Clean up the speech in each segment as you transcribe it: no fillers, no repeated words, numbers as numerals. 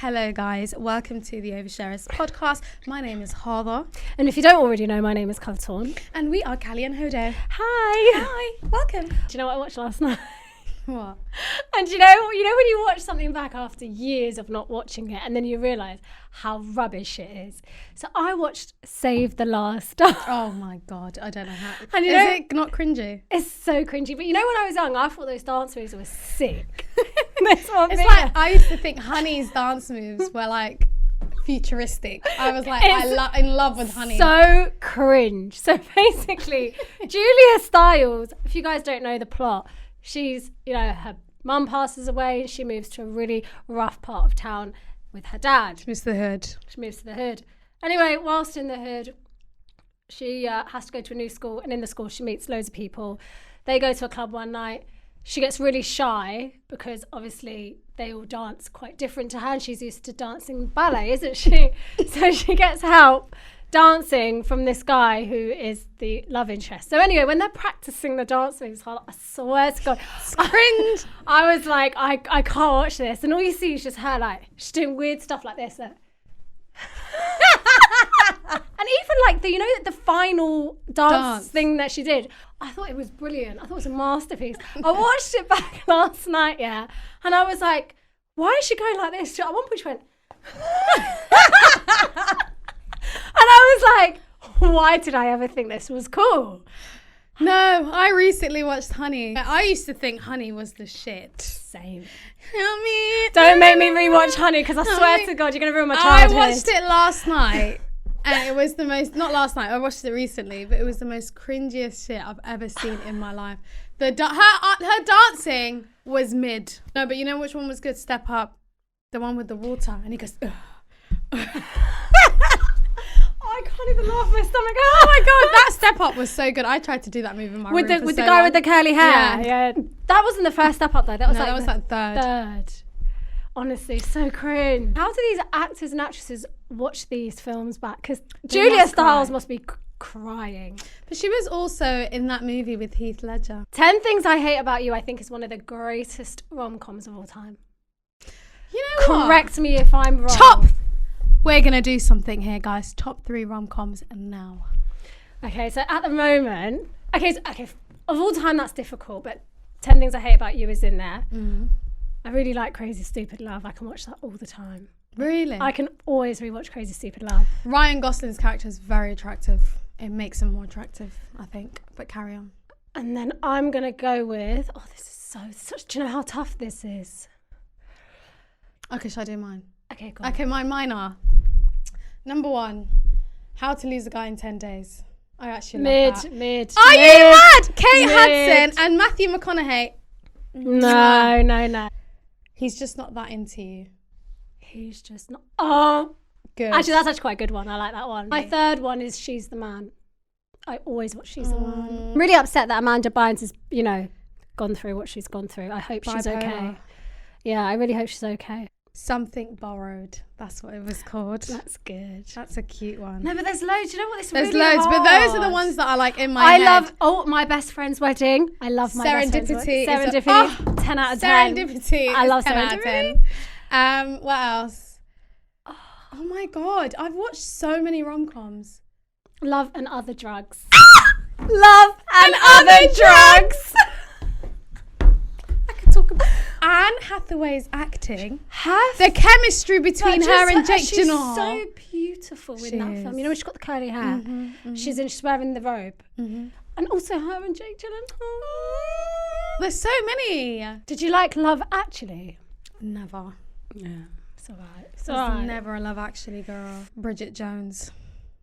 Hello guys, welcome to the Oversharers podcast. My name is Harvey. And if you don't already know, my name is Carlton. And we are Callie and Hodo. Hi. Hi, welcome. Do you know what I watched last night? What? And you know when you watch something back after years of not watching it and then you realise how rubbish it is. So I watched Save the Last Dance. Oh my God, I don't know how. And is it not cringy? It's so cringy. But you know when I was young, I thought those dance moves were sick. It's like, I used to think Honey's dance moves were like futuristic. I was like, in love with Honey. So cringe. So basically, Julia Stiles, if you guys don't know the plot, she's, her mum passes away and she moves to a really rough part of town with her dad. She moves to the hood. Anyway, whilst in the hood, she has to go to a new school, and in the school she meets loads of people. They go to a club one night. She gets really shy because obviously they all dance quite different to her, and she's used to dancing ballet, isn't she? So she gets help dancing from this guy who is the love interest. So anyway, when they're practicing the dance moves, I swear to God, cringe. I was like, I can't watch this. And all you see is just her, like, she's doing weird stuff like this. And even like the final dance thing that she did, I thought it was brilliant. I thought it was a masterpiece. I watched it back last night, and I was like, why is she going like this? At one point she went, and I was like, why did I ever think this was cool? No, I recently watched Honey. I used to think Honey was the shit. Same. Help me. Don't make me rewatch Honey, because I swear to God, you're going to ruin my childhood. I watched it last night, and it was the most, not last night, I watched it recently, but it was the most cringiest shit I've ever seen in my life. Her dancing was mid. No, but you know which one was good? Step Up. The one with the water. And he goes, ugh. I can't even laugh, my stomach. Oh my God, that Step Up was so good. I tried to do that move in my room with the guy with the curly hair. Yeah. That wasn't the first Step Up though. That was third. Honestly, so cringe. How do these actors and actresses watch these films back? Because Julia Stiles must be crying. But she was also in that movie with Heath Ledger. 10 Things I Hate About You, I think, is one of the greatest rom-coms of all time. You know what? Correct me if I'm wrong. We're going to do something here, guys. Top 3 rom-coms now. Okay, so at the moment... Okay, of all time, that's difficult, but 10 Things I Hate About You is in there. Mm. I really like Crazy Stupid Love. I can watch that all the time. Really? I can always rewatch Crazy Stupid Love. Ryan Gosling's character is very attractive. It makes him more attractive, I think. But carry on. And then I'm going to go with... Oh, this is such... Do you know how tough this is? Okay, shall I do mine? Okay, cool. Okay, mine are. Number 1, How to Lose a Guy in 10 Days. I actually love that. Mid. Are you mad? Kate Hudson and Matthew McConaughey. No. He's just not that into you. He's just not... Oh. Good. Actually, that's actually quite a good one. I like that one. My third one is She's the Man. I always watch She's the Man. I'm really upset that Amanda Bynes has, gone through what she's gone through. I hope she's okay. Yeah, I really hope she's okay. Something Borrowed. That's what it was called. That's good. That's a cute one. No, but there's loads. You know what? It's there's really loads, hard. But those are the ones that are like in my head. I love My Best Friend's Wedding. I love My Best Friend's Wedding. Serendipity. 10 out of 10. Serendipity. I love 10 Serendipity. Out of 10. What else? Oh my God. I've watched so many rom-coms. Love and Other Drugs. Love and Other Drugs. I could talk about Anne Hathaway's acting. The chemistry between her and Jake Gyllenhaal. She's so beautiful in that film. You know when she's got the curly hair? Mm-hmm. She's wearing the robe. Mm-hmm. And also her and Jake Gyllenhaal. There's so many. Did you like Love Actually? Never. Yeah. It's alright. It's alright. Never a Love Actually girl. Bridget Jones.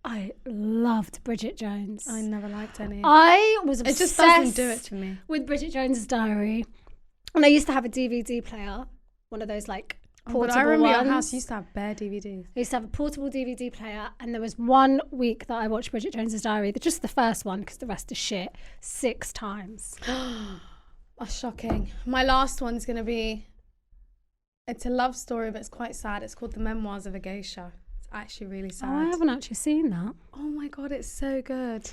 I loved Bridget Jones. I never liked any. I was obsessed. It just doesn't do it for me. With Bridget Jones's Diary. And I used to have a DVD player, one of those like portable ones. But I remember your house used to have bare DVDs. I used to have a portable DVD player, and there was one week that I watched Bridget Jones's Diary, just the first one, because the rest is shit, 6 times. That's shocking. My last one's going to be, it's a love story, but it's quite sad. It's called The Memoirs of a Geisha. It's actually really sad. Oh, I haven't actually seen that. Oh my God, it's so good.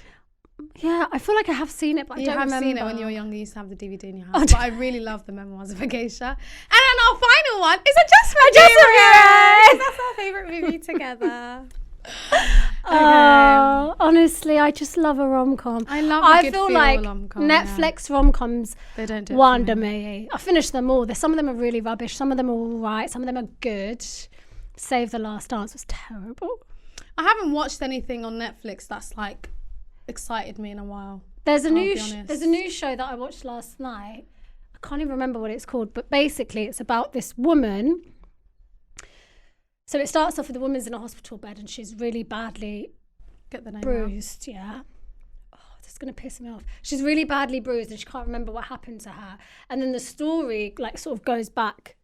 Yeah, I feel like I have seen it, but I don't remember. You have seen it when you were younger. You used to have the DVD in your house. But I really love the Memoirs of a Geisha. And then our final one is A That's our favourite movie together. Honestly, I just love a rom-com. I feel like rom-com, Netflix rom-coms they don't do wonder me. I finished them all. Some of them are really rubbish. Some of them are all right. Some of them are good. Save the Last Dance was terrible. I haven't watched anything on Netflix that's like excited me in a while. There's a new show that I watched last night. I can't even remember what it's called, but basically it's about this woman. So it starts off with the woman's in a hospital bed and she's really badly bruised. Yeah. Oh, this is going to piss me off. She's really badly bruised and she can't remember what happened to her. And then the story like sort of goes back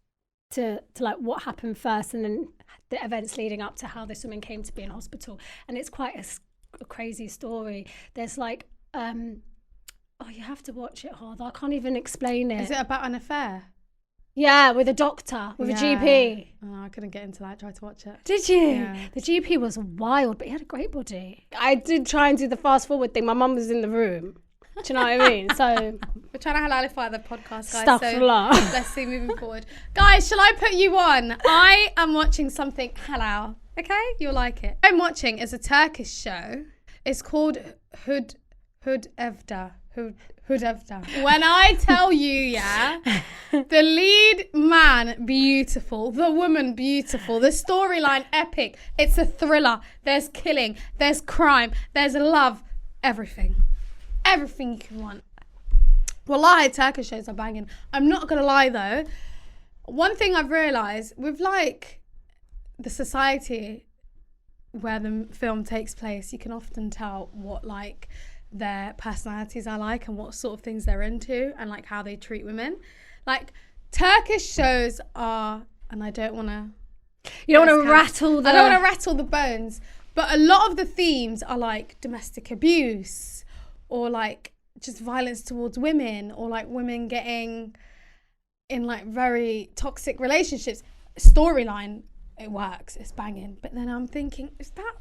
to like what happened first and then the events leading up to how this woman came to be in hospital. And it's quite a crazy story. There's like, you have to watch it, Harvey. I can't even explain it. Is it about an affair? Yeah, with a doctor, with a GP. Oh, I couldn't get into that. I tried to watch it. Did you? Yeah. The GP was wild, but he had a great body. I did try and do the fast forward thing. My mum was in the room. Do you know what I mean? So we're trying to halalify the podcast, guys. Stuff so let's see moving forward. Guys, shall I put you on? I am watching something halal. Okay? You'll like it. I'm watching is a Turkish show. It's called Hud Evda. When I tell you, the lead man beautiful, the woman beautiful, the storyline epic. It's a thriller. There's killing, there's crime, there's love, everything you can want. Wallahi, Turkish shows are banging. I'm not gonna lie though, one thing I've realised with like the society where the film takes place, you can often tell what like their personalities are like and what sort of things they're into and like how they treat women. Like Turkish shows are, and I don't want to rattle the bones, but a lot of the themes are like domestic abuse or like just violence towards women or like women getting in like very toxic relationships. Storyline, it works, it's banging, but then I'm thinking, is that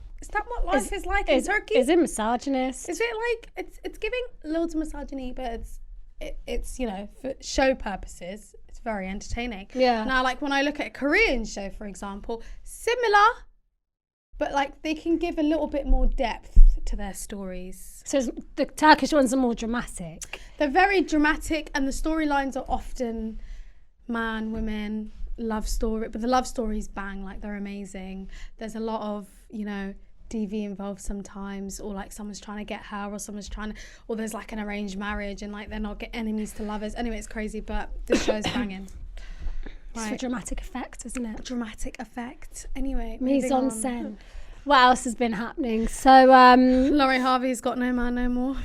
what life is like in Turkey? Is it misogynist? Is it like it's giving loads of misogyny, but it's for show purposes, it's very entertaining. Yeah. Now, like when I look at a Korean show, for example, similar, but like they can give a little bit more depth to their stories. So the Turkish ones are more dramatic. They're very dramatic, and the storylines are often man, women, love story, but the love stories bang, like they're amazing. There's a lot of DV involved sometimes, or like someone's trying to get her, or there's like an arranged marriage and like they're not enemies to lovers. Anyway, it's crazy, but this show's banging. It's for dramatic effect, isn't it? Dramatic effect. Anyway, mise en scène. What else has been happening? So Laurie Harvey's got no man no more.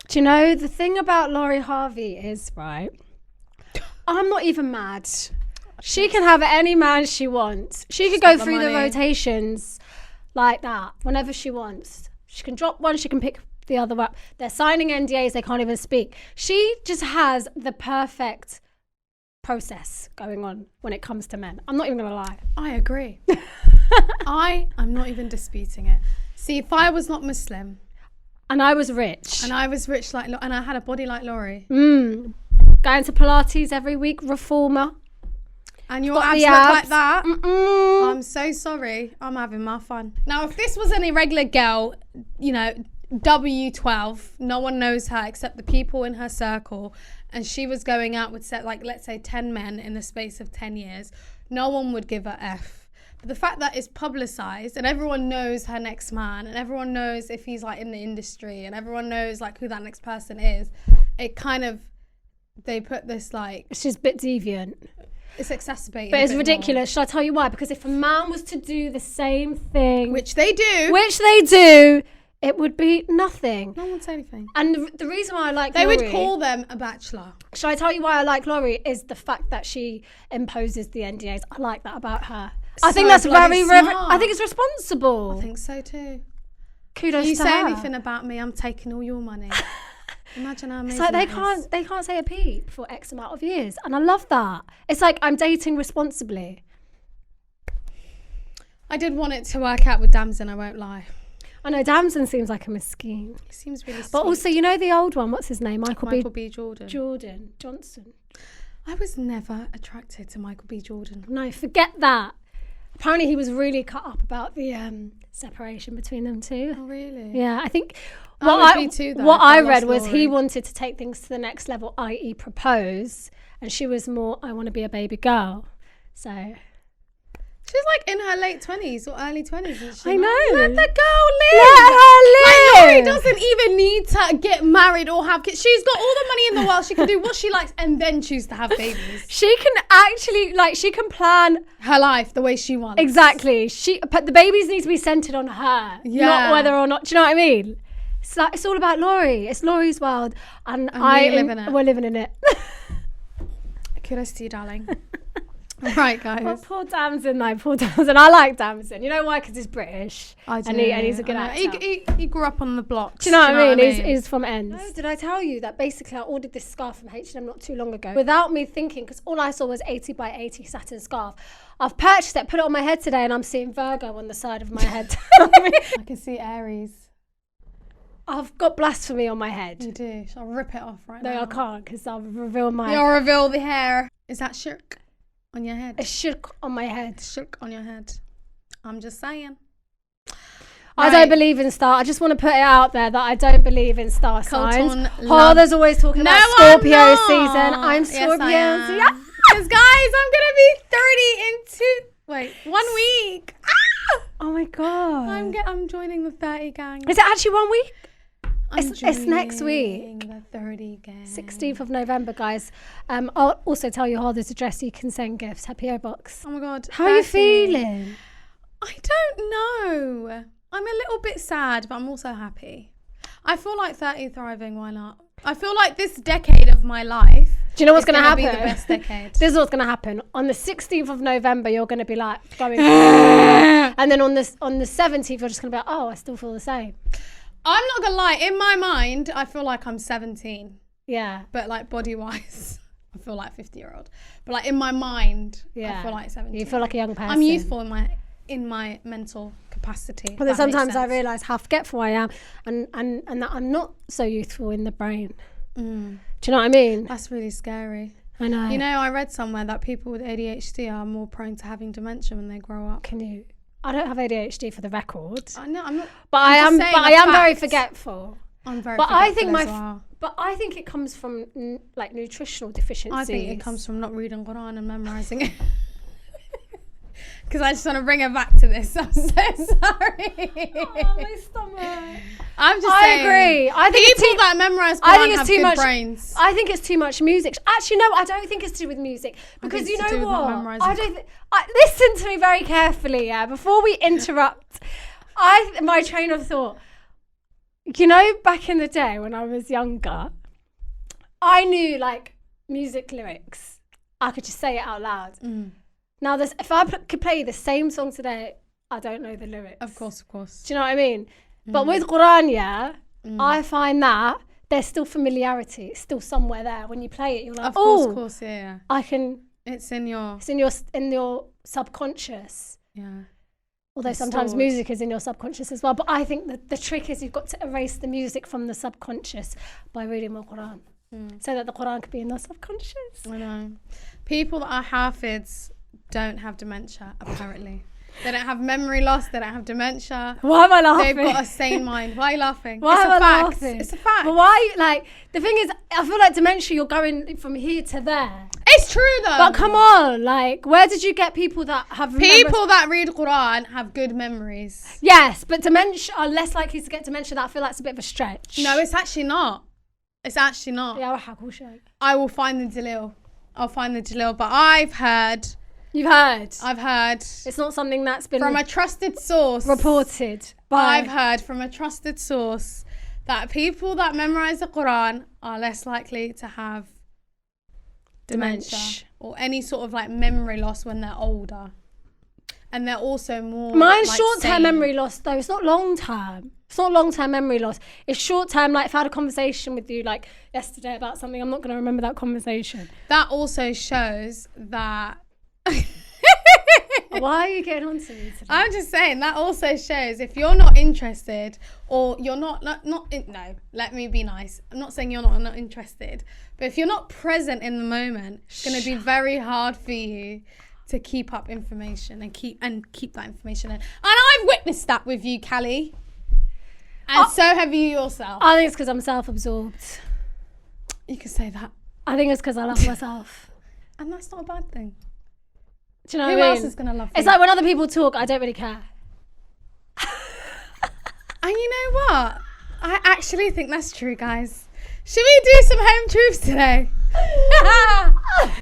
Do you know the thing about Laurie Harvey is, right, I'm not even mad. She can have any man she wants. She could go through the rotations like that whenever she wants. She can drop one, she can pick the other up. They're signing NDAs, they can't even speak. She just has the perfect process going on when it comes to men. I'm not even gonna lie. I agree. I'm not even disputing it. See, if I was not Muslim and I was rich and I had a body like Laurie, going to Pilates every week, reformer, and your abs look like that, I'm so sorry. I'm having my fun. Now, if this was an irregular girl, W12, no one knows her except the people in her circle, and she was going out with, let's say 10 men in the space of 10 years, no one would give her F. But the fact that it's publicised and everyone knows her next man and everyone knows if he's like in the industry and everyone knows like who that next person is, it kind of, they put this like... It's just a bit deviant. It's exacerbated. But it's ridiculous. Shall I tell you why? Because if a man was to do the same thing... Which they do, it would be nothing. No one would say anything. And the reason why I like Laurie... They would call them a bachelor. Shall I tell you why I like Laurie? Is the fact that she imposes the NDAs. I like that about her. I think that's very... I think it's responsible. I think so too. Kudos to her. You say anything about me, I'm taking all your money. Imagine how amazing it's like they can't say a peep for X amount of years, and I love that. It's like I'm dating responsibly. I did want it to work out with Damson, I won't lie. I know Damson seems like a miskeen. He seems really sweet. But also, you know the old one, what's his name? Michael B. Jordan. Johnson. I was never attracted to Michael B. Jordan. No, forget that. Apparently he was really cut up about the separation between them two. Oh, really? Yeah, I think What I read was he wanted to take things to the next level, i.e. propose, and she was more, I want to be a baby girl. So... She's like in her late 20s or early 20s. I know. Let the girl live. Let her live. Like, Laurie doesn't even need to get married or have kids. She's got all the money in the world. She can do what she likes and then choose to have babies. She can actually, like, she can plan her life the way she wants. Exactly. But the babies need to be centered on her, not whether or not. Do you know what I mean? It's like, it's all about Laurie. It's Laurie's world, and we're living in it. Kudos to you, darling. Right, guys. Oh, poor Damson, though. Poor Damson. I like Damson. You know why? Because he's British. I do. And he's a good actor. He grew up on the blocks. Do you know what I mean? He's from Ends. No, did I tell you that basically I ordered this scarf from H&M not too long ago without me thinking, because all I saw was 80 by 80 satin scarf. I've purchased it, put it on my head today, and I'm seeing Virgo on the side of my head. I can see Aries. I've got blasphemy on my head. You do. Shall I rip it off right now? No, I can't, because I'll reveal my... You'll reveal the hair. Is that shirk? On your head. A shirk on my head. Shirk on your head. I'm just saying. I don't believe in star. I just want to put it out there that I don't believe in star signs. There's always talking about Scorpio season. I'm Scorpio. Yes, because guys, I'm gonna be 1 week. Oh my god. I'm joining the 30 gang. Is it actually 1 week? It's next week. The 30 gang. 16th of November, guys. I'll also tell you Harvey's address so you can send gifts. Happy PO box. Oh my god. How are you feeling? I don't know. I'm a little bit sad, but I'm also happy. I feel like 30 thriving, why not? I feel like this decade of my life. Do you know what's going to happen? Be the best decade. This is what's going to happen. On the 16th of November, you're going to be like going, and then on the 17th, you're just going to be like, oh, I still feel the same. I'm not gonna lie, in my mind, I feel like I'm 17. Yeah. But like body wise, I feel like 50-year-old. But like in my mind, I feel like 17. You feel like a young person. I'm youthful in my mental capacity. But then sometimes I realise how forgetful I am and that I'm not so youthful in the brain. Do you know what I mean? That's really scary. I know. You know, I read somewhere that people with ADHD are more prone to having dementia when they grow up. I don't have ADHD for the record. I know, I'm not. But I am very forgetful. I'm very but forgetful I think it comes from like nutritional deficiencies. I think it comes from not reading Qur'an and memorising it. Because I just want to bring it back to this. I'm so sorry. Oh, my stomach. I'm just saying. Agree. I think people that memorise Qur'an have good brains. I think it's too much music. Actually, no, I don't think it's to do with music. Because you know what? Listen to me very carefully, yeah, before we interrupt. My train of thought. You know, back in the day when I was younger, I knew like music lyrics. I could just say it out loud. Now, if I could play the same song today, I don't know the lyrics. Of course. Do you know what I mean? But with Qur'an, I find that there's still familiarity. It's still somewhere there. When you play it, you're like, of course, yeah. I can. It's in your subconscious. Yeah. Although sometimes music is in your subconscious as well. But I think that the trick is you've got to erase the music from the subconscious by reading more Qur'an. So that the Qur'an could be in the subconscious. I know. People that are Hafids don't have dementia, apparently. They don't have memory loss. They don't have dementia. Why am I laughing? They've got a sane mind. Why are you laughing? Why am I laughing? It's a fact. But why, like, the thing is, I feel like dementia, you're going from here to there. It's true, though. But come on, like, where did you get people that have... People that read Qur'an have good memories. Yes, but dementia are less likely to get dementia. That I feel like it's a bit of a stretch. No, it's actually not. It's actually not. Yeah, I will find the Dalil. I'll find the Dalil. But I've heard... You've heard? I've heard. It's not something that's been... From a trusted source. Reported. I've heard from a trusted source that people that memorise the Qur'an are less likely to have dementia or any sort of like memory loss when they're older. And they're also more... Mine's short-term memory loss though. It's not long-term. It's not long-term memory loss. It's short-term, like if I had a conversation with you like yesterday about something, I'm not going to remember that conversation. That also shows that... Why are you getting on to me today? I'm just saying that also shows if you're not interested or you're not no, let me be nice. I'm not saying you're not interested, but if you're not present in the moment, it's going to be very hard for you to keep up information and keep that information in. And I've witnessed that with you, Callie. And so have you yourself. I think it's because I'm self-absorbed. You could say that. I think it's because I love myself. And that's not a bad thing. Do you know Who what I mean? else is going to love you? It's like when other people talk, I don't really care. And you know what? I actually think that's true, guys. Should we do some home truths today?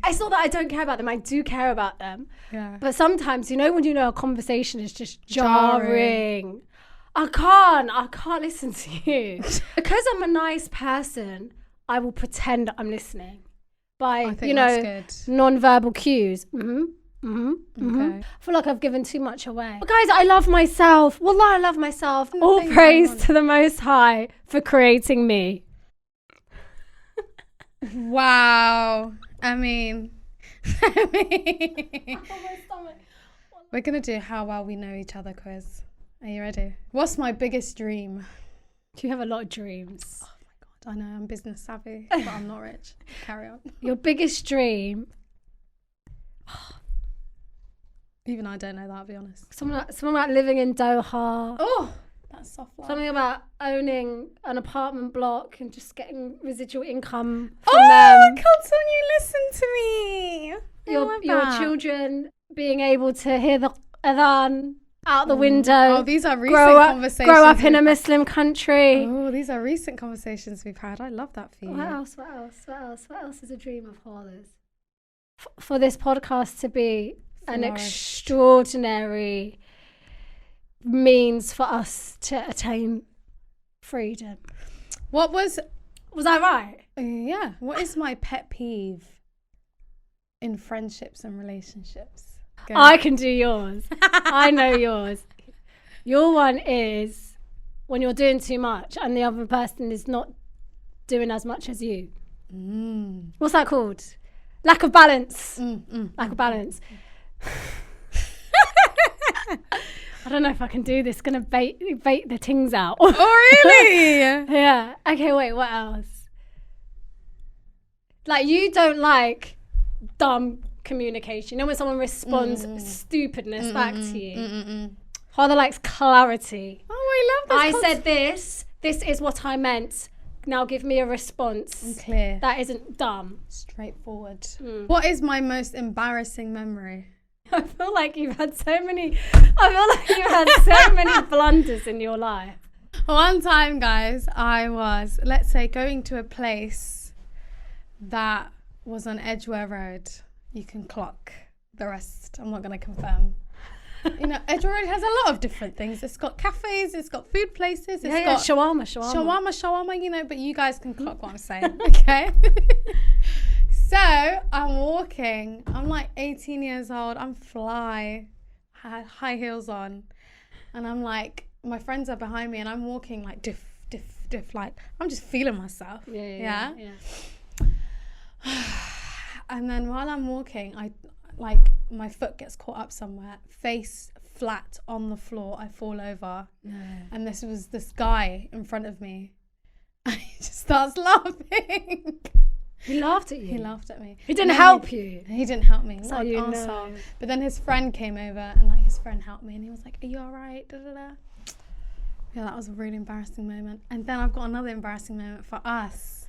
It's not that I don't care about them. I do care about them. Yeah. But sometimes, when you know a conversation is just jarring. I can't listen to you. Because I'm a nice person, I will pretend I'm listening by, non-verbal cues. Okay. I feel like I've given too much away. But guys, I love myself. Wallah, I love myself. All praise to the Most High for creating me. Wow. I mean, we're going to do how well we know each other quiz. Are you ready? What's my biggest dream? Do you have a lot of dreams? Oh my God, I know, I'm business savvy, but I'm not rich. Carry on. Your biggest dream? Even I don't know that, I'll be honest. Something about living in Doha. Oh, that's soft life. Something about owning an apartment block and just getting residual income from them. I can't tell you listen to me. Your children being able to hear the adhan out the window. Oh, these are recent conversations. Grow up in a Muslim country. Oh, these are recent conversations we've had. I love that for you. What else is a dream of Harley's? For this podcast to be an extraordinary means for us to attain freedom. Was I right? Yeah. What is my pet peeve in friendships and relationships? Go. I can do yours. I know yours. Your one is when you're doing too much and the other person is not doing as much as you. What's that called? Lack of balance. Lack of balance. I don't know if I can do this. Gonna bait the things out. Oh, really? Yeah. Okay, wait, what else? Like, you don't like dumb communication. When someone responds stupidness back to you. Father likes clarity. Oh, I love this. I said this is what I meant. Now give me a response. I'm clear. That isn't dumb. Straightforward. What is my most embarrassing memory? I feel like you've had so many blunders in your life. One time, guys, I was, let's say, going to a place that was on Edgware Road. You can clock the rest. I'm not going to confirm. Edgware Road has a lot of different things. It's got cafes, it's got food places, it's got shawarma, but you guys can clock what I'm saying, okay? So I'm walking, I'm like 18 years old, I'm fly, had high heels on, and I'm like, my friends are behind me and I'm walking like diff, like I'm just feeling myself. Yeah. And then while I'm walking, my foot gets caught up somewhere, face flat on the floor, I fall over. No. And this was this guy in front of me. And he just starts laughing. He laughed at you? He laughed at me. He didn't help you? He didn't help me. So you know. But then his friend came over and his friend helped me and he was like, are you all right? Yeah, that was a really embarrassing moment. And then I've got another embarrassing moment for us.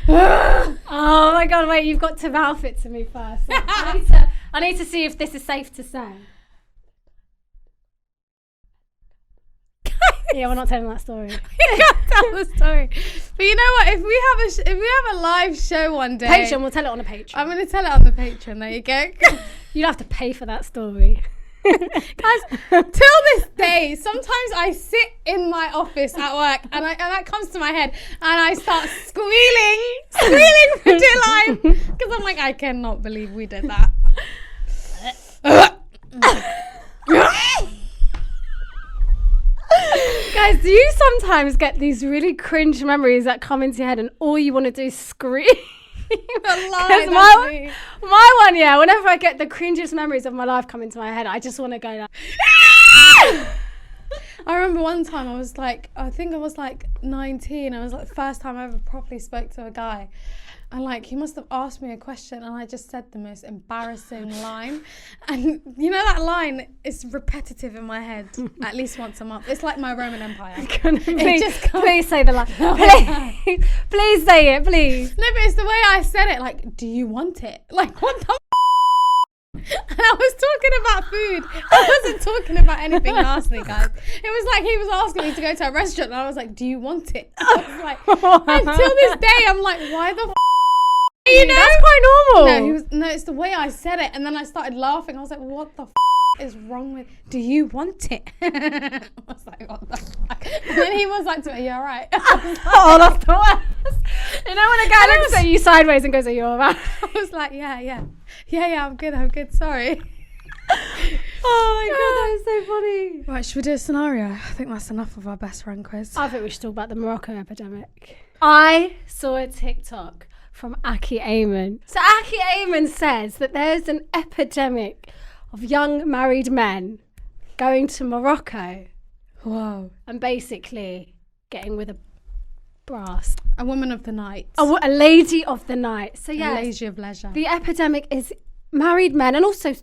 Oh my God, wait, you've got to mouth it to me first. I need to see if this is safe to say. Yeah, we're not telling that story. You can't tell the story. But you know what? If we have a live show one day, Patreon, we'll tell it on a Patreon. I'm going to tell it on the Patreon. There you go. You'll have to pay for that story. Guys, till this day, sometimes I sit in my office at work and that comes to my head and I start squealing for dear life because I'm like, I cannot believe we did that. Guys, do you sometimes get these really cringe memories that come into your head and all you want to do is scream? Because my one, yeah, whenever I get the cringiest memories of my life come into my head, I just want to go like... I remember one time I was like, I think I was like 19. I was like the first time I ever properly spoke to a guy. And like, he must have asked me a question and I just said the most embarrassing line. And you know that line is repetitive in my head at least once a month. It's like my Roman Empire. Please say the line. Please say it, please. No, but it's the way I said it. Like, do you want it? Like, what the And I was talking about food. I wasn't talking about anything nasty, guys. It was like he was asking me to go to a restaurant and I was like, do you want it? I was like, until this day, I'm like, why the you know? That's quite normal. No, it's the way I said it. And then I started laughing. I was like, what the is wrong with, do you want it? I was like, what the fuck? And then he was like to me, are you all right? Oh, that's the worst. You know when a guy looks at you sideways and goes, are you all right? I was like, yeah, I'm good, sorry. Oh my God, that is so funny. Right, should we do a scenario? I think that's enough of our best friend quiz. I think we should talk about the Morocco epidemic. I saw a TikTok from Aki Ayman. So Aki Ayman says that there's an epidemic of young married men going to Morocco. Whoa. And basically getting with a brass. A woman of the night. A lady of the night. So yeah. A lady of leisure. The epidemic is married men and also,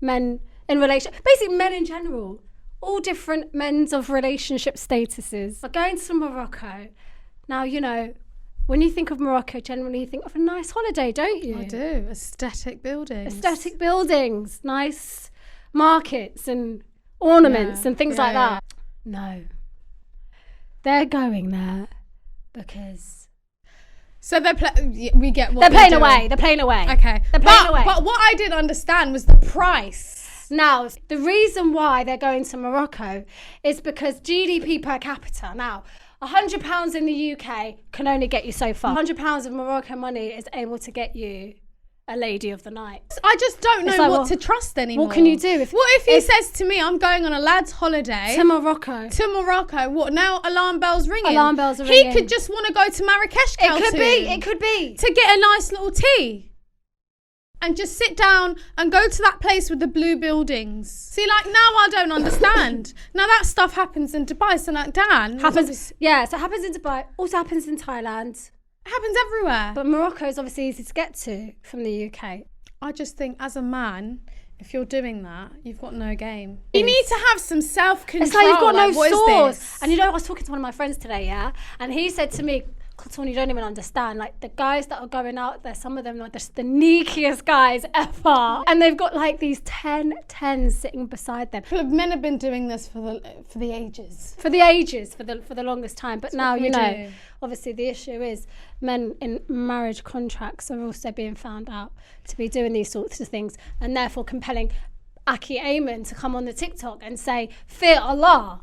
men in relation, basically men in general. All different men's of relationship statuses are going to Morocco. Now, when you think of Morocco, generally you think of a nice holiday, don't you? I do. Aesthetic buildings. Nice markets and ornaments and things like that. No. They're going there because... So we get what they're playing away. They're playing away. Okay. They're playing away. But what I didn't understand was the price. Now, the reason why they're going to Morocco is because GDP per capita. Now, £100 in the UK can only get you so far. £100 of Moroccan money is able to get you a lady of the night. I just don't know what to trust anymore. What can you do? What if he says to me, I'm going on a lad's holiday to Morocco? What now? Alarm bells ringing. Alarm bells are ringing. He could just want to go to Marrakesh. It could be to get a nice little tea. And just sit down and go to that place with the blue buildings. See, like, now I don't understand. Now that stuff happens in Dubai, so like, Dan... so it happens in Dubai, also happens in Thailand. It happens everywhere. But Morocco is obviously easy to get to from the UK. I just think, as a man, if you're doing that, you've got no game. You need to have some self-control. It's like you've got no source. And I was talking to one of my friends today, and he said to me, Tony, you don't even understand. Like, the guys that are going out there, some of them are just the neakiest guys ever. And they've got like these 10 sitting beside them. Men have been doing this for the ages. For the longest time. But now, obviously the issue is men in marriage contracts are also being found out to be doing these sorts of things and therefore compelling Aki Ayman to come on the TikTok and say, fear Allah.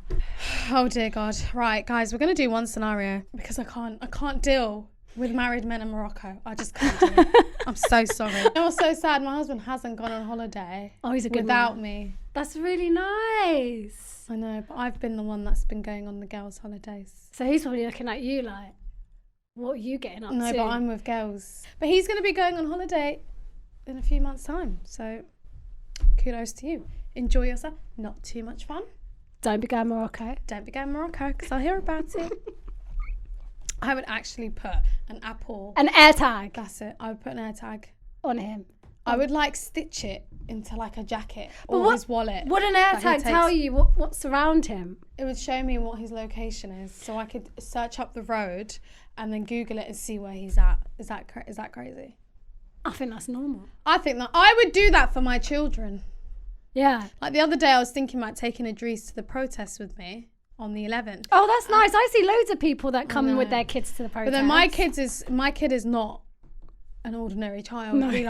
Oh dear God. Right, guys, we're going to do one scenario because I can't deal with married men in Morocco. I just can't do it. I'm so sorry. I was so sad my husband hasn't gone on holiday. Oh, he's a good without man. me. That's really nice. I know, but I've been the one that's been going on the girls' holidays. So he's probably looking at you like, what are you getting up to? No, but I'm with girls. But he's going to be going on holiday in a few months' time, so... kudos to you. Enjoy yourself. Not too much fun. Don't be going Morocco. Don't be going Morocco because I'll hear about it. I would actually put an an air tag. That's it. I would put an air tag on him. I would stitch it into like a jacket or his wallet. Would an air tag tell you what's around him? It would show me what his location is, so I could search up the road and then Google it and see where he's at. Is that crazy? I think that's normal. I think that I would do that for my children. Yeah. Like the other day, I was thinking about taking Idris to the protest with me on the 11th. Oh, that's nice. I see loads of people that come with their kids to the protest. But then my kid is not an ordinary child. No. He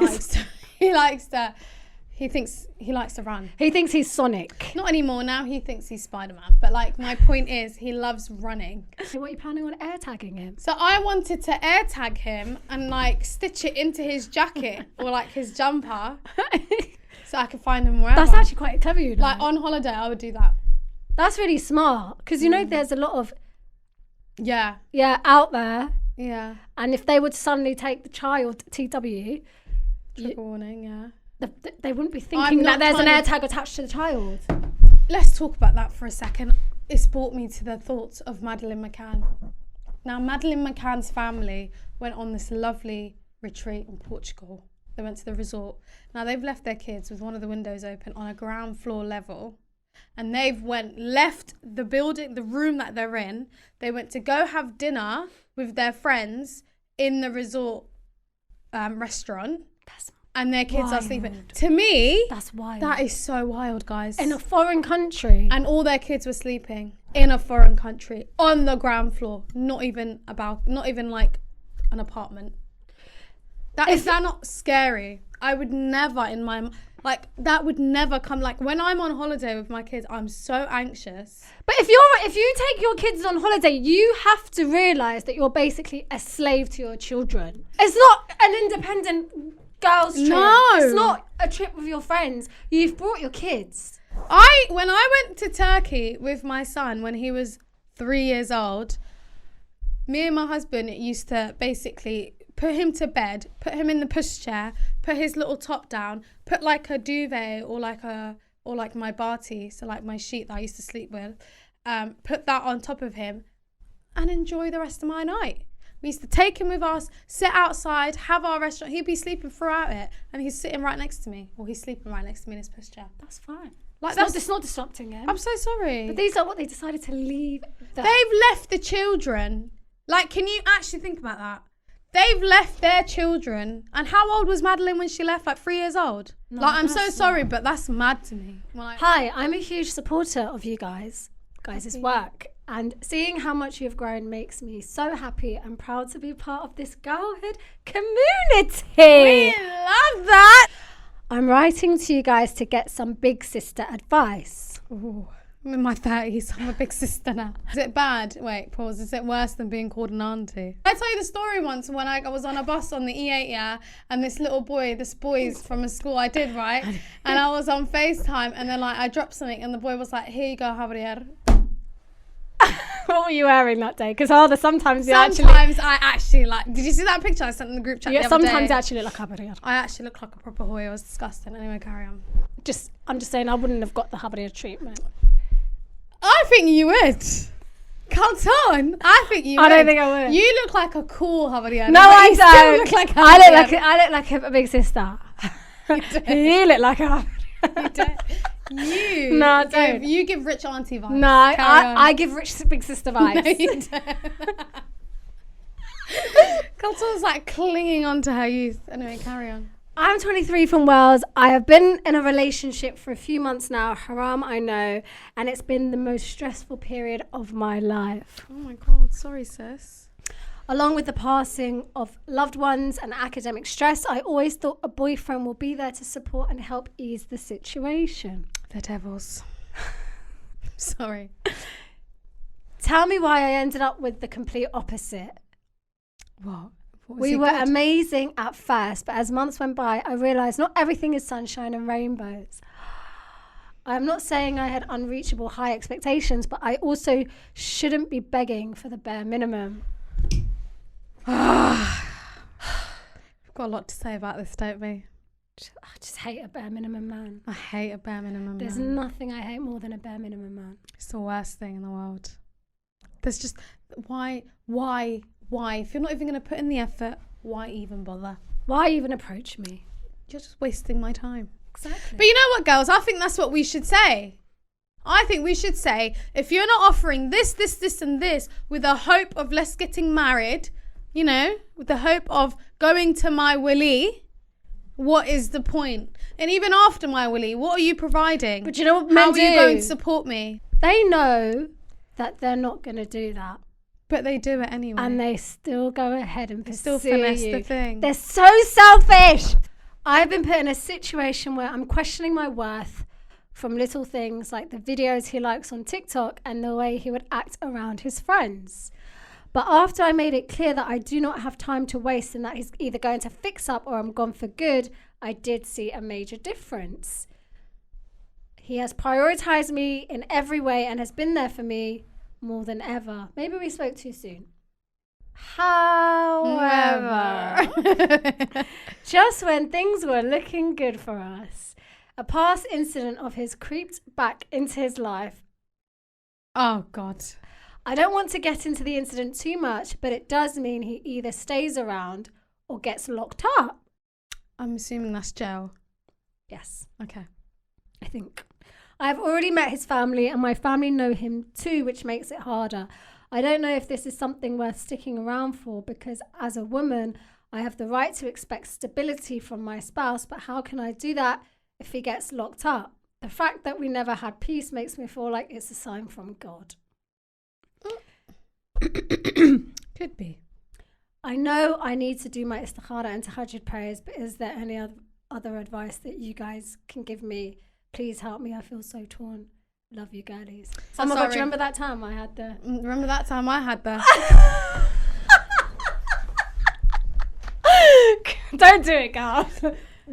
thinks he likes to run. He thinks he's Sonic. Not anymore. Now he thinks he's Spider-Man. But like my point is, he loves running. So what are you planning on air tagging him? So I wanted to air tag him and like stitch it into his jacket or like his jumper, so I could find him wherever. That's actually quite clever, you know. Like on holiday, I would do that. That's really smart because there's a lot of yeah out there Yeah. And if they would suddenly take the child TW, Trigger warning, yeah. They wouldn't be thinking that there's an AirTag attached to the child. Let's talk about that for a second. It's brought me to the thoughts of Madeleine McCann. Now, Madeleine McCann's family went on this lovely retreat in Portugal. They went to the resort. Now, they've left their kids with one of the windows open on a ground floor level. And they've left the building, the room that they're in. They went to go have dinner with their friends in the resort restaurant. And their kids are sleeping. To me, that's wild. That is so wild, guys. In a foreign country. And all their kids were sleeping in a foreign country on the ground floor. Not even like an apartment. Is that not scary? I would never that would never come. Like, when I'm on holiday with my kids, I'm so anxious. But if you take your kids on holiday, you have to realise that you're basically a slave to your children. It's not an independent girls trip. No. It's not a trip with your friends. You've brought your kids. When I went to Turkey with my son when he was 3 years old, me and my husband used to basically put him to bed, put him in the pushchair, put his little top down, put like a duvet or like my bati, so like my sheet that I used to sleep with, put that on top of him and enjoy the rest of my night. We used to take him with us, sit outside, have our restaurant. He'd be sleeping throughout it, and he's sitting right next to me, or he's sleeping right next to me in his pushchair. That's fine. It's not disrupting him. I'm so sorry. But these are what they decided to leave. They've left the children. Like, can you actually think about that? They've left their children. And how old was Madeleine when she left? Like 3 years old? No, like, I'm so sorry, but that's mad to me. Hi, I'm a huge supporter of you guys' work. And seeing how much you've grown makes me so happy and proud to be part of this girlhood community. We love that. I'm writing to you guys to get some big sister advice. Ooh, I'm in my 30s. I'm a big sister now. Is it bad? Wait, pause. Is it worse than being called an auntie? I tell you the story once when I was on a bus on the E8, yeah, and this boy's from a school I did, right? And I was on FaceTime, and then like I dropped something, and the boy was like, "Here you go, Javier." What were you wearing that day? Because sometimes I actually like. Did you see that picture I sent in the group chat? Yeah, sometimes you actually look like a Javier. I actually look like a proper boy. It was disgusting. Anyway, carry on. I'm just saying I wouldn't have got the Javier treatment. I think you would. Come on. I think you would. I don't think I would. You look like a cool Javier. No, I don't. Look like I look like a big sister. You look like a You don't. No, don't. You give rich auntie vibes. No, I give rich big sister vibes. No, you don't. Colton's like clinging on to her youth. Anyway, carry on. I'm 23 from Wales. I have been in a relationship for a few months now. Haram, I know. And it's been the most stressful period of my life. Oh my God. Sorry, sis. Along with the passing of loved ones and academic stress, I always thought a boyfriend will be there to support and help ease the situation. The devils. Sorry. Tell me why I ended up with the complete opposite. What? We were amazing at first, but as months went by, I realised not everything is sunshine and rainbows. I'm not saying I had unreachable high expectations, but I also shouldn't be begging for the bare minimum. We've got a lot to say about this, don't we? I just hate a bare minimum man. I hate a bare minimum There's man. nothing I hate more than a bare minimum man. It's the worst thing in the world. There's just, why? If you're not even going to put in the effort, why even bother? Why even approach me? You're just wasting my time. Exactly. But you know what, girls? I think that's what we should say. I think we should say, if you're not offering this, and this with the hope of let's getting married, you know, with the hope of going to my willy, what is the point? And even after my willy, what are you providing? But you know what men How do? are you going to support me? They know that they're not going to do that. But they do it anyway. And they still go ahead and pursue still finesse you. the thing. They're so selfish. I've been put in a situation where I'm questioning my worth from little things like the videos he likes on TikTok and the way he would act around his friends. But after I made it clear that I do not have time to waste and that he's either going to fix up or I'm gone for good, I did see a major difference. He has prioritized me in every way and has been there for me more than ever. Maybe we spoke too soon. Hi. Just when things were looking good for us, a past incident of his creeped back into his life. Oh, God. I don't want to get into the incident too much, but it does mean he either stays around or gets locked up. I'm assuming that's jail. Yes, Okay. I think. I have already met his family and my family know him too, which makes it harder. I don't know if this is something worth sticking around for because as a woman, I have the right to expect stability from my spouse, but how can I do that if he gets locked up? The fact that we never had peace makes me feel like it's a sign from God. Could be. I know I need to do my istikhara and tahajjud prayers, but is there any other advice that you guys can give me? Please help me. I feel so torn. Love you, girlies. Oh my God, do you remember that time I had the... Remember that time I had the... Don't do it, girl.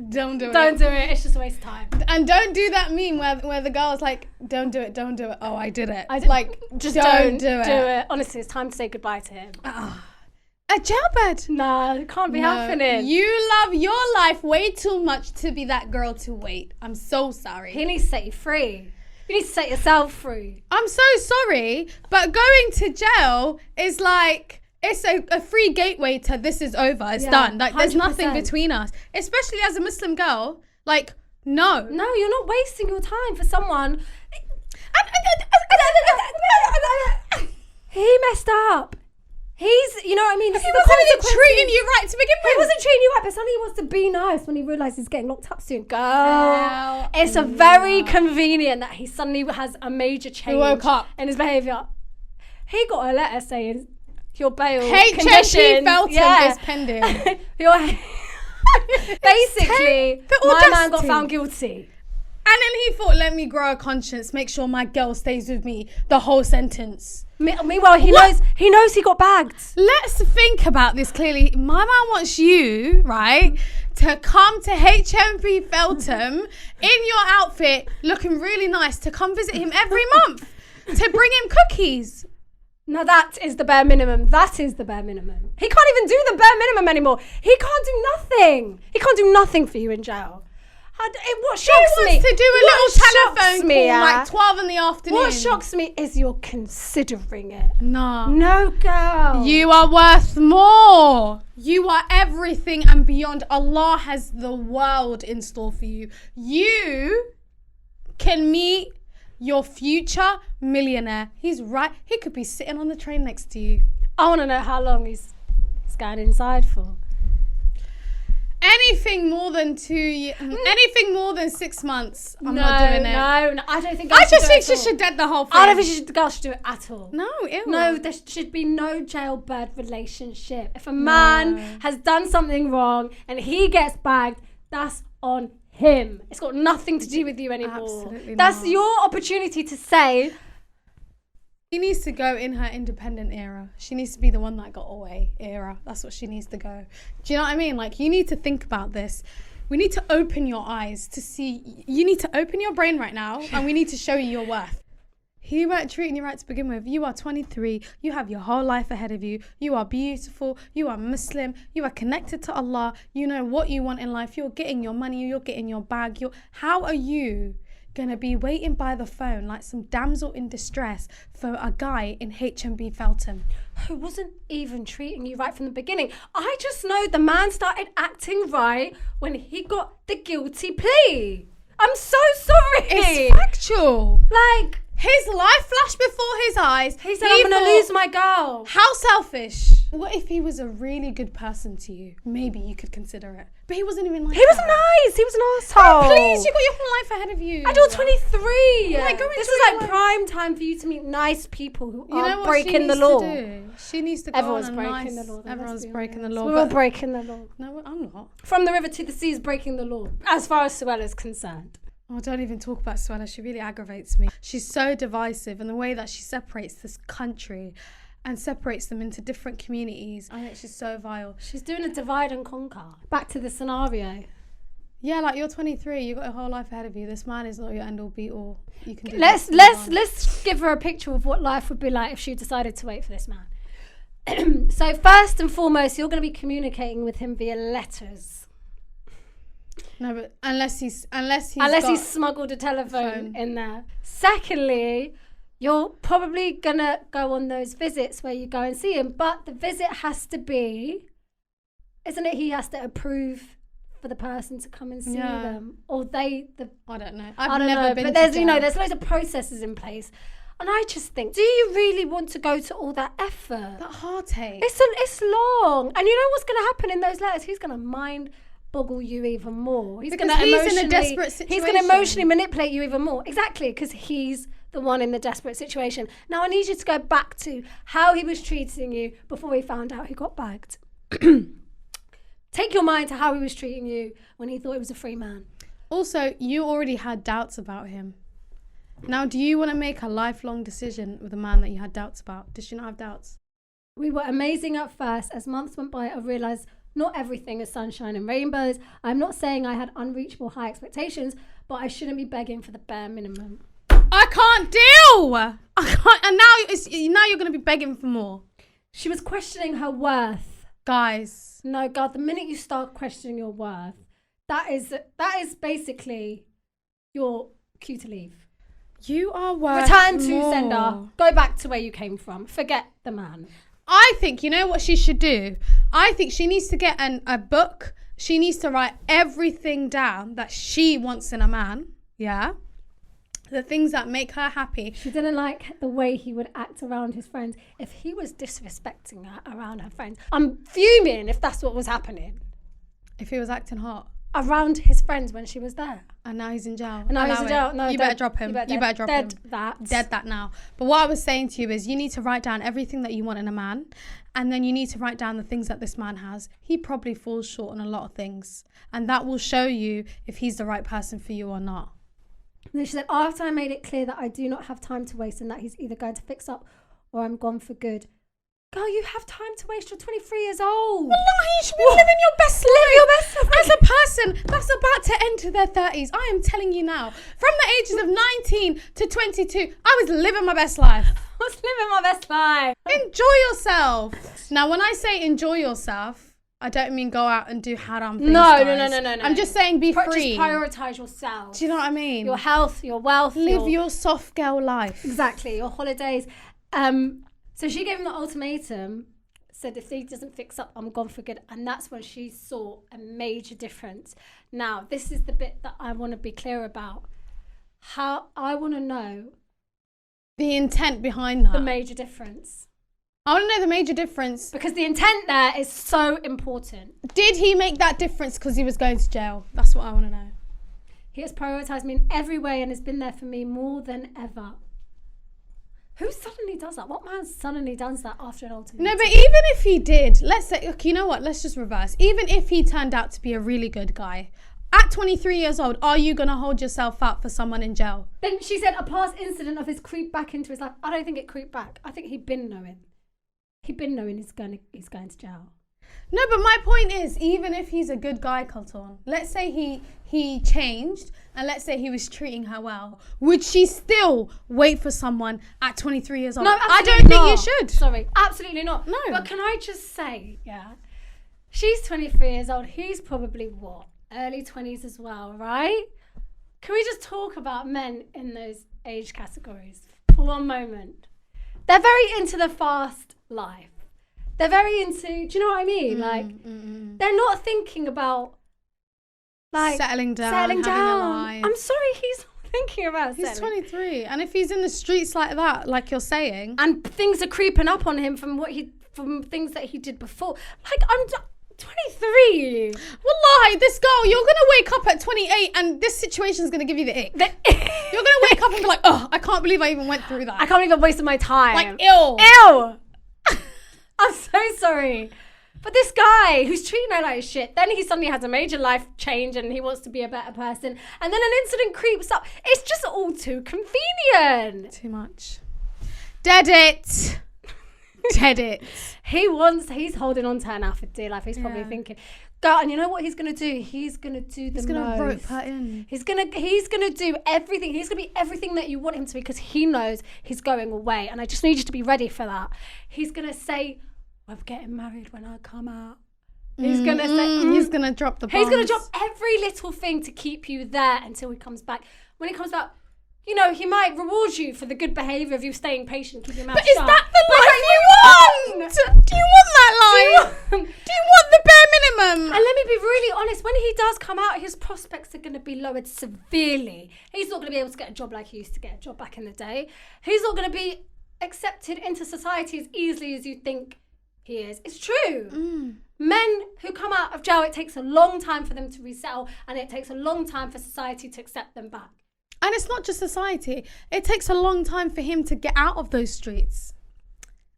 Don't do it. Don't do it. It's just a waste of time. And don't do that meme where the girl's like, don't do it, don't do it. Oh, I did it. Like, just don't do it. Honestly, it's time to say goodbye to him. A jailbird? No, it can't be happening. You love your life way too much to be that girl to wait. I'm so sorry. He needs to set you free. You need to set yourself free. I'm so sorry, but going to jail is like... It's a free gateway to this is over. It's done. Like 100%. There's nothing between us. Especially as a Muslim girl. Like, no. No, you're not wasting your time for someone. He messed up. He's, you know what I mean? He wasn't even treating you right to begin with. He wasn't treating you right, but suddenly he wants to be nice when he realises he's getting locked up soon. Girl. It's a very convenient that he suddenly has a major change woke up in his behaviour. He got a letter saying... Your bail HMP Felton is pending. Basically, my man got found guilty. And then he thought, let me grow a conscience, make sure my girl stays with me the whole sentence. Meanwhile, he knows he got bagged. Let's think about this clearly. My man wants you, right, to come to HMP Feltham in your outfit, looking really nice, to come visit him every month, to bring him cookies. Now that is the bare minimum. That is the bare minimum. He can't even do the bare minimum anymore. He can't do nothing. He can't do nothing for you in jail. What shocks me... He wants to do a little telephone call like 12 in the afternoon. What shocks me is you're considering it. No. No, girl. You are worth more. You are everything and beyond. Allah has the world in store for you. You can meet... your future millionaire. He's right. He could be sitting on the train next to you. I want to know how long he's going inside for. Anything more than 2 years, anything more than 6 months, I'm not doing it. No, I don't think. I just think she should dead the whole thing. I don't think the girl should do it at all. No, ew. No, there should be no jailbird relationship. If a man has done something wrong and he gets bagged, that's on him. It's got nothing to do with you anymore. Absolutely That's not. your opportunity to say. She needs to go in her independent era. She needs to be the one that got away era. That's what she needs to go. Do you know what I mean? Like, you need to think about this. We need to open your eyes to see. You need to open your brain right now, and we need to show you your worth. He weren't treating you right to begin with. You are 23. You have your whole life ahead of you. You are beautiful. You are Muslim. You are connected to Allah. You know what you want in life. You're getting your money. You're getting your bag. How are you going to be waiting by the phone like some damsel in distress for a guy in HMB Feltham? Who wasn't even treating you right from the beginning. I just know the man started acting right when he got the guilty plea. I'm so sorry. It's factual. Like... his life flashed before his eyes. He said, I'm going to lose my girl. How selfish. What if he was a really good person to you? Maybe you could consider it. But he wasn't even like He was nice. He was an asshole. Oh, please, you got your whole life ahead of you. And you're 23. Like, this is like prime time for you to meet nice people who aren't breaking the law. She needs to go Everyone's on a breaking nice... the law. Everyone's breaking the law. We're all breaking the law. No, I'm not. From the river to the sea is breaking the law, as far as Suella's concerned. Oh, don't even talk about Suella. She really aggravates me. She's so divisive, and the way that she separates this country and separates them into different communities, I think she's so vile. She's doing a divide and conquer. Back to the scenario. Yeah, like, you're 23. You've got a whole life ahead of you. This man is not your end-all, be-all. You can do Let's give her a picture of what life would be like if she decided to wait for this man. So first and foremost, you're going to be communicating with him via letters. No, but unless he's smuggled a telephone in there. Secondly, you're probably going to go on those visits where you go and see him, but the visit has to be, isn't it, he has to approve for the person to come and see them, or I don't know. I've never been. But there's there's loads of processes in place, and I just think, do you really want to go to all that effort? That heartache. It's long, and you know what's going to happen in those letters? He's going to mind boggle you even more. He's in a desperate situation. He's going to emotionally manipulate you even more. Exactly, because he's the one in the desperate situation. Now I need you to go back to how he was treating you before he found out he got bagged. Take your mind to how he was treating you when he thought he was a free man. Also, you already had doubts about him. Now, do you want to make a lifelong decision with a man that you had doubts about? Did she not have doubts? We were amazing at first. As months went by, I realised not everything is sunshine and rainbows. I'm not saying I had unreachable high expectations, but I shouldn't be begging for the bare minimum. I can't deal! I can't, and now you're going to be begging for more. She was questioning her worth. Guys. No, God, the minute you start questioning your worth, that is basically your cue to leave. You are worth Return to more. sender. Go back to where you came from. Forget the man. I think, you know what she should do? I think she needs to get a book. She needs to write everything down that she wants in a man. Yeah? The things that make her happy. She didn't like the way he would act around his friends. If he was disrespecting her around her friends, I'm fuming if that's what was happening. If he was acting hot. Around his friends when she was there. And now he's in jail. And now he's in jail. No, you better drop him. You better drop him. Dead that now. But what I was saying to you is you need to write down everything that you want in a man. And then you need to write down the things that this man has. He probably falls short on a lot of things. And that will show you if he's the right person for you or not. And then she said, after I made it clear that I do not have time to waste and that he's either going to fix up or I'm gone for good. Girl, you have time to waste. You're 23 years old. Wallahi, you should be living your best life. Live your best life. As a person that's about to enter their 30s, I am telling you now, from the ages of 19 to 22, I was living my best life. I was living my best life. Enjoy yourself. Now, when I say enjoy yourself, I don't mean go out and do haram things, No. I'm just saying be free. Just prioritise yourself. Do you know what I mean? Your health, your wealth. Live your soft girl life. Exactly, your holidays. So she gave him the ultimatum, said if he doesn't fix up, I'm gone for good. And that's when she saw a major difference. Now, this is the bit that I want to be clear about. How I want to know the intent behind that. The major difference. I want to know the major difference. Because the intent there is so important. Did he make that difference because he was going to jail? That's what I want to know. He has prioritised me in every way and has been there for me more than ever. Who suddenly does that? What man suddenly does that after an ultimatum? No, but even if he did, let's say, look, you know what? Let's just reverse. Even if he turned out to be a really good guy, at 23 years old, are you going to hold yourself up for someone in jail? Then she said a past incident of his creep back into his life. I don't think it creeped back. I think he'd been knowing. He'd been knowing he's going to jail. No, but my point is, even if he's a good guy, Colton, let's say he changed and let's say he was treating her well, would she still wait for someone at 23 years old? No, I don't think you should. Sorry, absolutely not. No. But can I just say, yeah, she's 23 years old. He's probably, what, early 20s as well, right? Can we just talk about men in those age categories for one moment? They're very into the fast life. They're very into, do you know what I mean? They're not thinking about, like, settling down. Having a life. I'm sorry, he's not thinking about He's 23. And if he's in the streets like that, like you're saying. And things are creeping up on him from things that he did before. Like, I'm 23. Wallahi, this girl, you're going to wake up at 28 and this situation's going to give you the ick. You're going to wake up and be like, oh, I can't believe I even went through that. I can't believe I wasted my time. Like, ew. I'm so sorry. But this guy who's treating her like shit, then he suddenly has a major life change and he wants to be a better person. And then an incident creeps up. It's just all too convenient. Too much. Dead it. Dead it. He's holding on to her now for dear life. He's probably thinking, God, and you know what he's going to do? He's going to do the most. He's going to rope her in. He's going to do everything. He's going to be everything that you want him to be because he knows he's going away. And I just need you to be ready for that. He's going to say we're getting married when I come out. He's gonna say, he's gonna drop the bombs. He's gonna drop every little thing to keep you there until he comes back. When he comes back, you know, he might reward you for the good behaviour of you staying patient, keeping your mouth shut. But is that the life you want? Do you want that life? Do you want the bare minimum? And let me be really honest, when he does come out, his prospects are going to be lowered severely. He's not going to be able to get a job like he used to get a job back in the day. He's not going to be accepted into society as easily as you think he is. It's true. Men who come out of jail, it takes a long time for them to resettle, and it takes a long time for society to accept them back. And it's not just society. It takes a long time for him to get out of those streets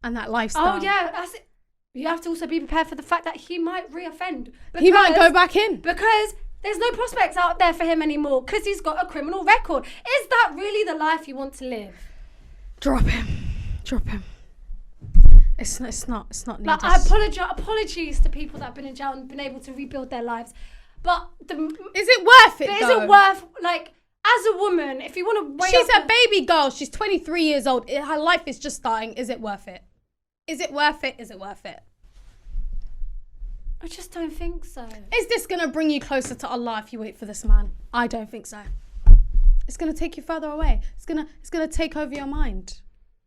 and that lifestyle. Oh, yeah. That's it. You have to also be prepared for the fact that he might reoffend. He might go back in. Because there's no prospects out there for him anymore because he's got a criminal record. Is that really the life you want to live? Drop him. It's not needed. Like, apologies to people that have been in jail and been able to rebuild their lives. But is it worth it, though? Is it worth, like... As a woman, if you want to weigh She's a baby girl. She's 23 years old. Her life is just starting. Is it worth it? Is it worth it? Is it worth it? I just don't think so. Is this going to bring you closer to Allah if you wait for this man? I don't think so. It's going to take you further away. It's going to take over your mind.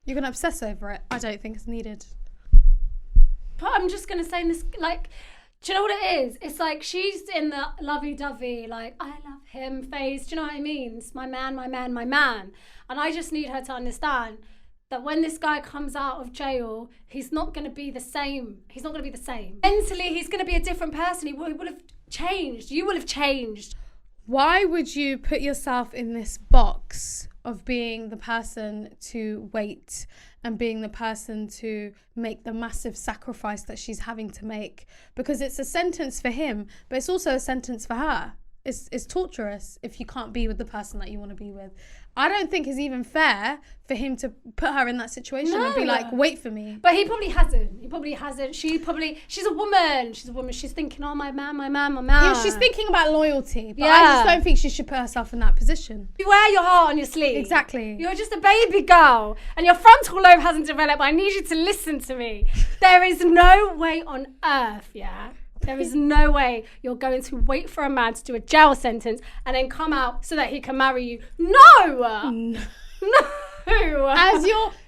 You're going to obsess over it. I don't think it's needed. But I'm just going to say this, like... Do you know what it is? It's like she's in the lovey-dovey, like, I love him phase. Do you know what I mean? It's my man, my man, my man. And I just need her to understand that when this guy comes out of jail, he's not going to be the same. He's not going to be the same. Mentally, he's going to be a different person. He would have changed. You will have changed. Why would you put yourself in this box of being the person to wait and being the person to make the massive sacrifice that she's having to make? Because it's a sentence for him, but it's also a sentence for her. It's torturous if you can't be with the person that you want to be with. I don't think it's even fair for him to put her in that situation and be like, wait for me. But he probably hasn't. She's a woman. She's thinking, oh, my man, my man, my man. Yeah, she's thinking about loyalty. But I just don't think she should put herself in that position. You wear your heart on your sleeve. Exactly. You're just a baby girl and your frontal lobe hasn't developed. I need you to listen to me. There is no way on earth, there is no way you're going to wait for a man to do a jail sentence and then come out so that he can marry you. No! No!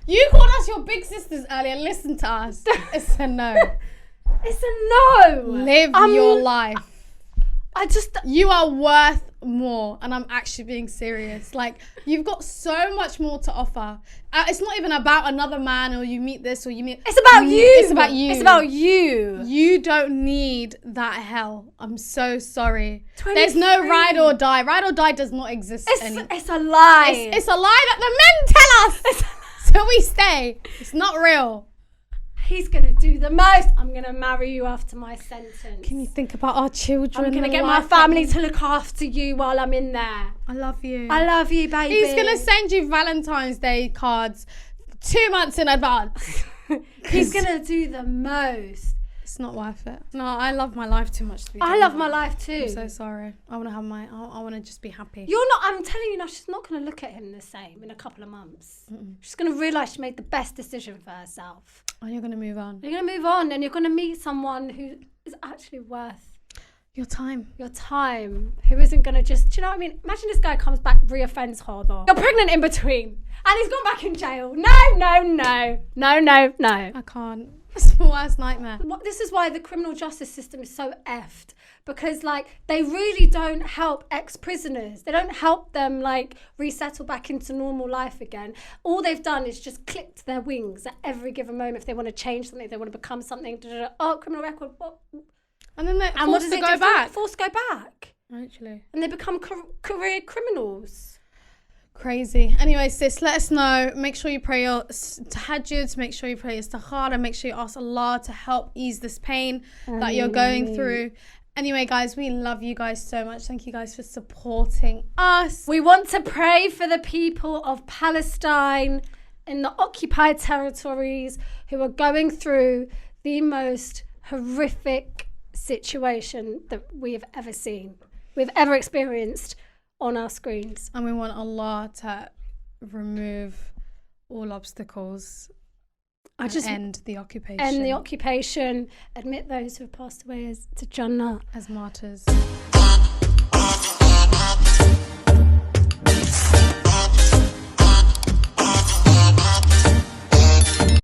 You called us your big sisters earlier. Listen to us. It's a no. It's a no. Live your life. You are worth more, and I'm actually being serious. Like, you've got so much more to offer. It's not even about another man or you meet this or you meet... It's about you. It's about you. It's about you. You don't need that hell. I'm so sorry. 23. There's no ride or die. Ride or die does not exist anymore. It's a lie. It's a lie that the men tell us. So we stay. It's not real. He's going to do the most. I'm going to marry you after my sentence. Can you think about our children? I'm going to get my family to look after you while I'm in there. I love you. I love you, baby. He's going to send you Valentine's Day cards 2 months in advance. He's going to do the most. It's not worth it. No, I love my life too much to be I love my life too. I'm so sorry. I want to have I want to just be happy. You're not, I'm telling you now, she's not going to look at him the same in a couple of months. She's going to realise she made the best decision for herself. And you're going to move on. You're going to move on and you're going to meet someone who is actually worth your time. Who isn't going to just, do you know what I mean? Imagine this guy comes back, reoffends harder. You're pregnant in between and he's gone back in jail. No. I can't. It's my worst nightmare. This is why the criminal justice system is so effed. Because, like, they really don't help ex-prisoners. They don't help them, like, resettle back into normal life again. All they've done is just clipped their wings at every given moment. If they want to change something, they want to become something. Oh, criminal record. What? And then they're forced to go back. Forced to go back. Actually. And they become career criminals. Crazy. Anyway, sis, let us know. Make sure you pray your tahajjud. Make sure you pray your istikhara. Make sure you ask Allah to help ease this pain that you're going through. Anyway, guys, we love you guys so much. Thank you guys for supporting us. We want to pray for the people of Palestine in the occupied territories who are going through the most horrific situation that we have ever seen, we've ever experienced on our screens. And we want Allah to remove all obstacles I just end the occupation. End the occupation. Admit those who have passed away to Jannah as martyrs.